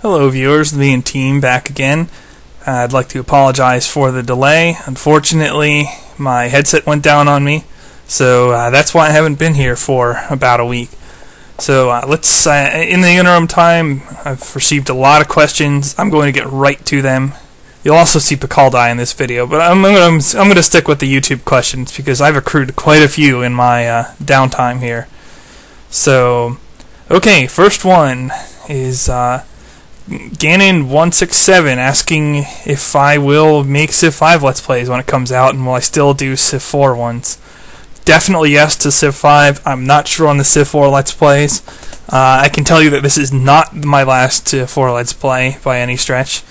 Hello viewers, me and team back again. I'd like to apologize for the delay. Unfortunately, my headset went down on me, so that's why I haven't been here for about a week. So let's, in the interim time, I've received a lot of questions. I'm going to get right to them. You'll also see Pacal die in this video, but I'm going to stick with the YouTube questions because I've accrued quite a few in my downtime here. So, okay, first one is Ganon167 asking if I will make Civ 5 Let's Plays when it comes out, and will I still do Civ 4 ones. Definitely yes to Civ 5. I'm not sure on the Civ 4 Let's Plays. I can tell you that this is not my last Civ 4 Let's Play by any stretch.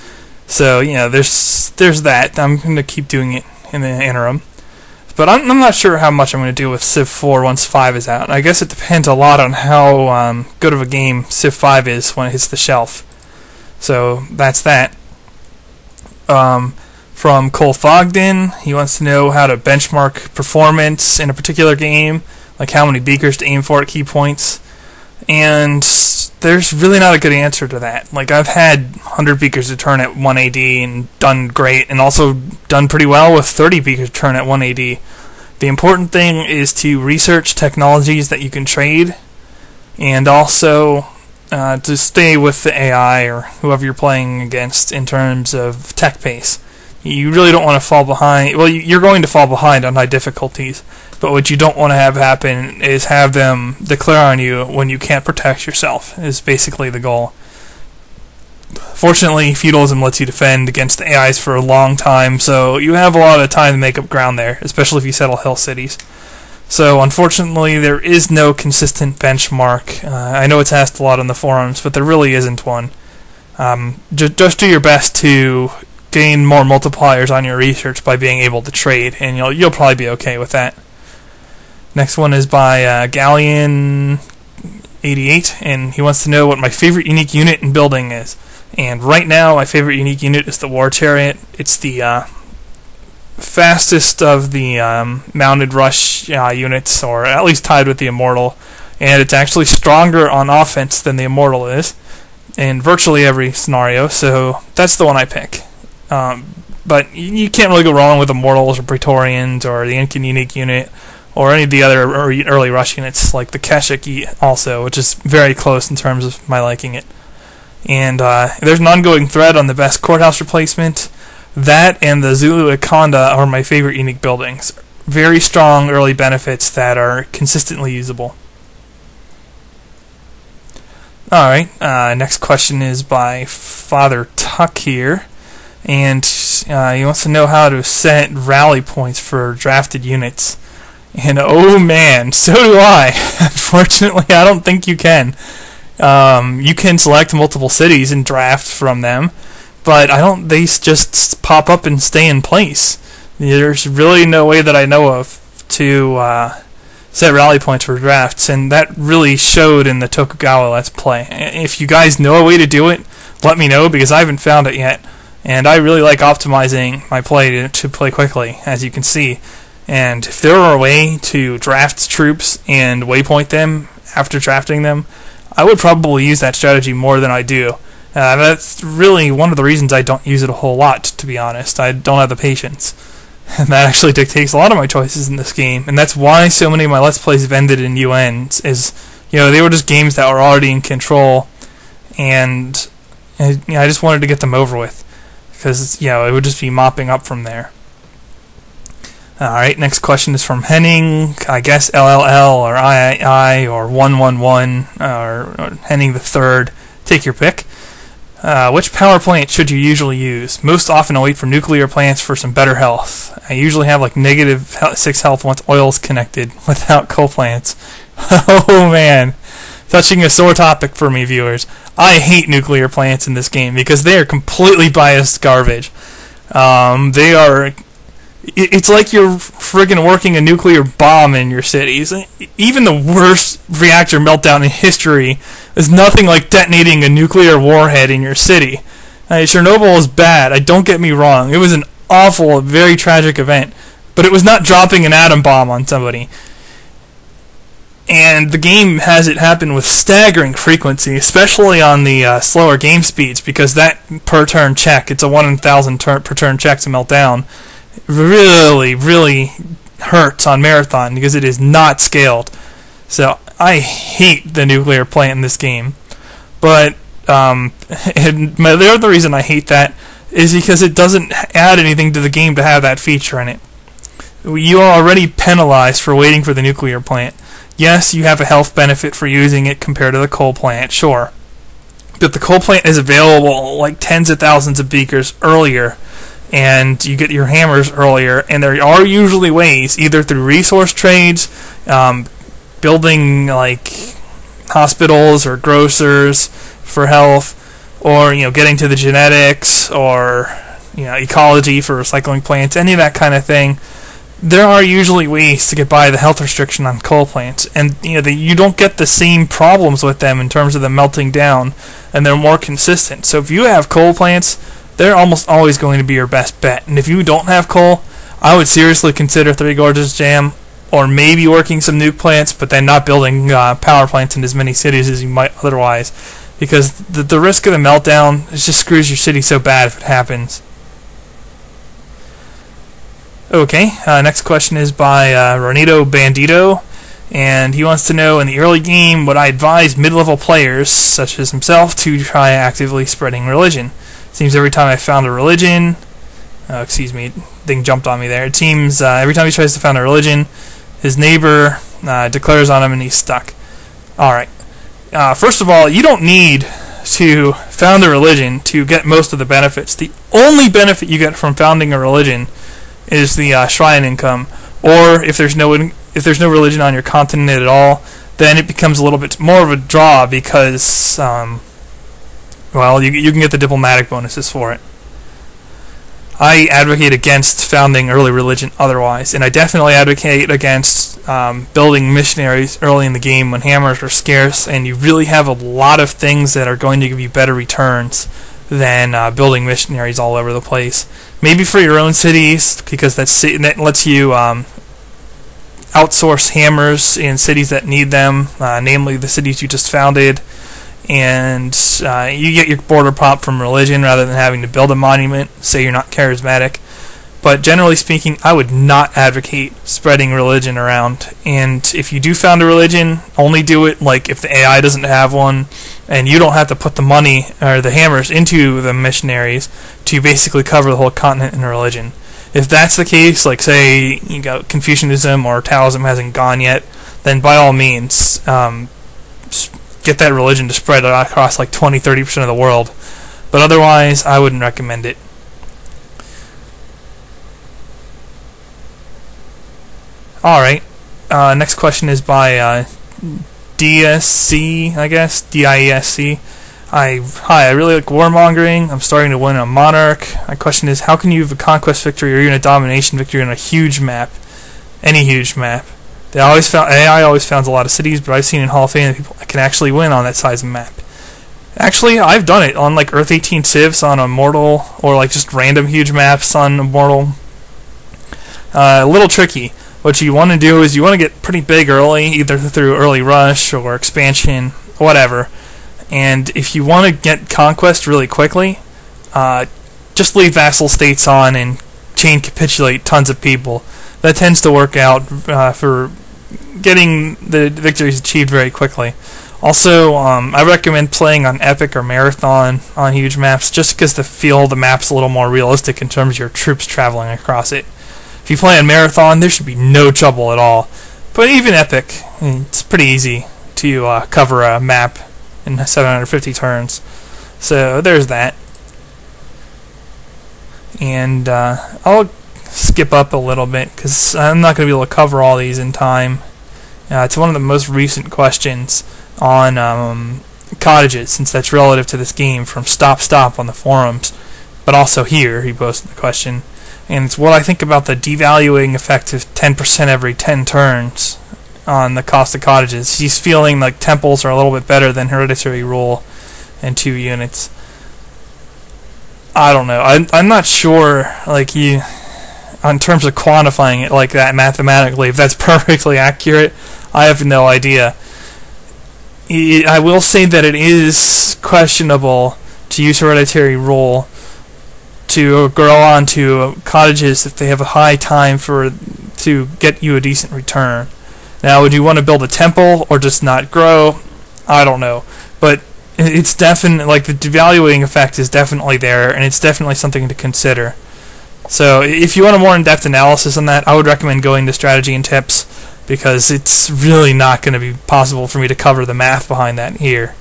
So, you know, there's that. I'm going to keep doing it in the interim. But I'm not sure how much I'm going to do with Civ 4 once 5 is out. I guess it depends a lot on how good of a game Civ 5 is when it hits the shelf. So, that's that. From Cole Fogden, he wants to know how to benchmark performance in a particular game, like how many beakers to aim for at key points. And there's really not a good answer to that. Like, I've had 100 beakers to turn at 1 AD and done great, and also done pretty well with 30 beakers to turn at 1 AD. The important thing is to research technologies that you can trade, and also to stay with the AI or whoever you're playing against in terms of tech pace. You really don't want to fall behind. Well, you're going to fall behind on high difficulties, but what you don't want to have happen is have them declare on you when you can't protect yourself, is basically the goal. Fortunately, feudalism lets you defend against the AIs for a long time, so you have a lot of time to make up ground there, especially if you settle hill cities. So, unfortunately, there is no consistent benchmark. I know it's asked a lot on the forums, but there really isn't one. Just do your best to gain more multipliers on your research by being able to trade, and you'll probably be okay with that. Next one is by Galleon88, and he wants to know what my favorite unique unit in building is. And right now, my favorite unique unit is the War Chariot. It's the fastest of the mounted rush units, or at least tied with the Immortal, and it's actually stronger on offense than the Immortal is in virtually every scenario, so that's the one I pick. But you can't really go wrong with Immortals or Praetorians or the Incan unique unit or any of the other early rush units like the Keshik also, which is very close in terms of my liking it. And there's an ongoing thread on the best courthouse replacement. That and the Zulu Ikonda are my favorite unique buildings. Very strong early benefits that are consistently usable. Alright, next question is by Father Tuck here. And he wants to know how to set rally points for drafted units. And oh man, so do I. Unfortunately, I don't think you can. You can select multiple cities and draft from them, but they just pop up and stay in place. There's really no way that I know of to set rally points for drafts, and that really showed in the Tokugawa Let's Play. If you guys know a way to do it, let me know, because I haven't found it yet. And I really like optimizing my play to play quickly, as you can see. And if there were a way to draft troops and waypoint them after drafting them, I would probably use that strategy more than I do. That's really one of the reasons I don't use it a whole lot, to be honest. I don't have the patience. And that actually dictates a lot of my choices in this game. And that's why so many of my Let's Plays have ended in UNs, is, they were just games that were already in control, and I just wanted to get them over with. Because, it would just be mopping up from there. Alright, next question is from Henning, I guess LLL, or III, or 111, or Henning the Third. Take your pick. Which power plant should you usually use? Most often I wait for nuclear plants for some better health. I usually have like -6 health once oil's connected, without coal plants. Oh man. Touching a sore topic for me, viewers. I hate nuclear plants in this game because they are completely biased garbage. They are... It's like you're friggin' working a nuclear bomb in your cities. Even the worst reactor meltdown in history is nothing like detonating a nuclear warhead in your city. Chernobyl is bad, don't get me wrong. It was an awful, very tragic event. But it was not dropping an atom bomb on somebody. And the game has it happen with staggering frequency, especially on the slower game speeds, because that per turn check, it's a 1 in 1,000 per turn check to melt down, really, really hurts on Marathon because it is not scaled. So I hate the nuclear plant in this game. But and the other reason I hate that is because it doesn't add anything to the game to have that feature in it. You are already penalized for waiting for the nuclear plant. Yes, you have a health benefit for using it compared to the coal plant, sure. But the coal plant is available like tens of thousands of beakers earlier, and you get your hammers earlier, and there are usually ways, either through resource trades, building like hospitals or grocers for health, or getting to the genetics, or ecology for recycling plants, any of that kind of thing. There are usually ways to get by the health restriction on coal plants, and you don't get the same problems with them in terms of them melting down, and they're more consistent. So if you have coal plants, they're almost always going to be your best bet. And if you don't have coal, I would seriously consider Three Gorges Jam, or maybe working some nuke plants, but then not building power plants in as many cities as you might otherwise, because the risk of the meltdown just screws your city so bad if it happens. Okay, next question is by Ronito Bandito, and he wants to know, in the early game, would I advise mid-level players, such as himself, to try actively spreading religion? Seems every time I found a religion, thing jumped on me there. It seems every time he tries to found a religion, his neighbor declares on him and he's stuck. Alright, first of all, you don't need to found a religion to get most of the benefits. The only benefit you get from founding a religion is the shrine income, or if there's no religion on your continent at all, then it becomes a little bit more of a draw because you can get the diplomatic bonuses for it. I advocate against founding early religion otherwise, and I definitely advocate against building missionaries early in the game when hammers are scarce and you really have a lot of things that are going to give you better returns than building missionaries all over the place. Maybe for your own cities, because that lets you outsource hammers in cities that need them, namely the cities you just founded, and you get your border pop from religion rather than having to build a monument, say you're not charismatic. But generally speaking, I would not advocate spreading religion around. And if you do found a religion, only do it like if the AI doesn't have one, and you don't have to put the money or the hammers into the missionaries to basically cover the whole continent in religion. If that's the case, like say you got Confucianism or Taoism hasn't gone yet, then by all means get that religion to spread across like 20-30% of the world. But otherwise, I wouldn't recommend it. Alright, next question is by DSC, I guess, DIESC. Hi, I really like warmongering. I'm starting to win a monarch. My question is, how can you have a conquest victory or even a domination victory on a huge map? Any huge map. AI always founds a lot of cities, but I've seen in Hall of Fame that people can actually win on that size of map. Actually, I've done it on like Earth 18 civs on Immortal, or like just random huge maps on Immortal. A little tricky. What you want to do is you want to get pretty big early, either through early rush or expansion, whatever. And if you want to get conquest really quickly, just leave vassal states on and chain capitulate tons of people. That tends to work out for getting the victories achieved very quickly. Also, I recommend playing on Epic or Marathon on huge maps, just because the feel of the map's a little more realistic in terms of your troops traveling across it. If you play on Marathon, there should be no trouble at all. But even Epic, it's pretty easy to cover a map in 750 turns. So there's that. And I'll skip up a little bit because I'm not going to be able to cover all these in time. It's one of the most recent questions on cottages, since that's relative to this game, from Stop on the forums. But also here, he posted the question. And it's what I think about the devaluing effect of 10% every 10 turns on the cost of cottages. He's feeling like temples are a little bit better than hereditary rule and 2 units. I don't know. I'm not sure, like, in terms of quantifying it like that mathematically, if that's perfectly accurate. I have no idea. I will say that it is questionable to use hereditary rule to grow onto cottages if they have a high time to get you a decent return. Now, would you want to build a temple or just not grow? I don't know, but it's definitely, like, the devaluing effect is definitely there, and it's definitely something to consider. So if you want a more in-depth analysis on that, I would recommend going to Strategy and Tips, because it's really not going to be possible for me to cover the math behind that here.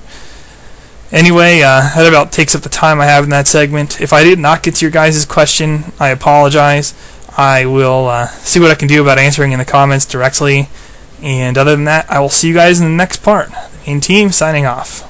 Anyway, that about takes up the time I have in that segment. If I did not get to your guys' question, I apologize. I will see what I can do about answering in the comments directly. And other than that, I will see you guys in the next part. The main team signing off.